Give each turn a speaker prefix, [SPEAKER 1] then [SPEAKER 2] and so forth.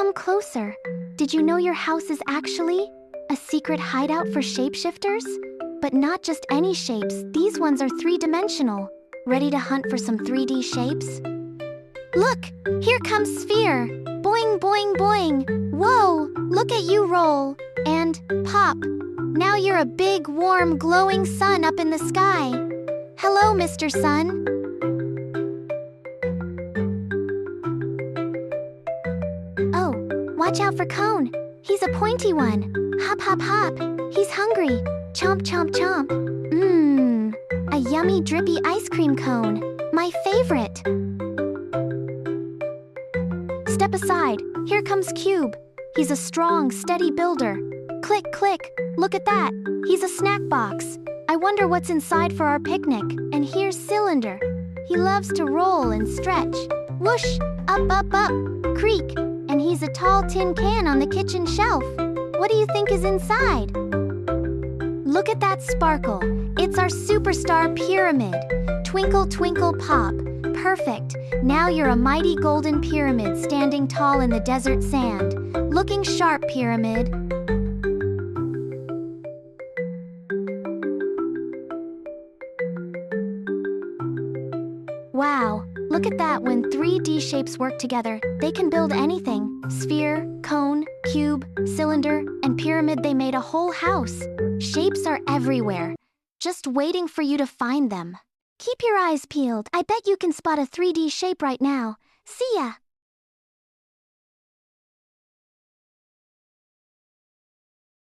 [SPEAKER 1] Come closer. Did you know your house is actually a secret hideout for shapeshifters? But not just any shapes, these ones are three-dimensional. Ready to hunt for some 3D shapes? Look, here comes Sphere. Boing, boing, boing. Whoa, look at you roll. And pop. Now you're a big, warm, glowing sun up in the sky. Hello, Mr. Sun. Oh, watch out for Cone. He's a pointy one. Hop, hop, hop. He's hungry. Chomp, chomp, chomp. Mmm, a yummy, drippy ice cream cone. My favorite. Step aside. Here comes Cube. He's a strong, steady builder. Click, click. Look at that. He's a snack box. I wonder what's inside for our picnic. And here's Cylinder. He loves to roll and stretch. Whoosh, up, up, up. Creak. And he's a tall tin can on the kitchen shelf. What do you think is inside? Look at that sparkle. It's our superstar pyramid. Twinkle, twinkle, pop. Perfect. Now you're a mighty golden pyramid standing tall in the desert sand. Looking sharp, pyramid. Wow, look at that. When 3D shapes work together, they can build anything. Sphere, cone, cube, cylinder, and pyramid. They made a whole house. Shapes are everywhere, just waiting for you to find them. Keep your eyes peeled. I bet you can spot a 3D shape right now. See ya!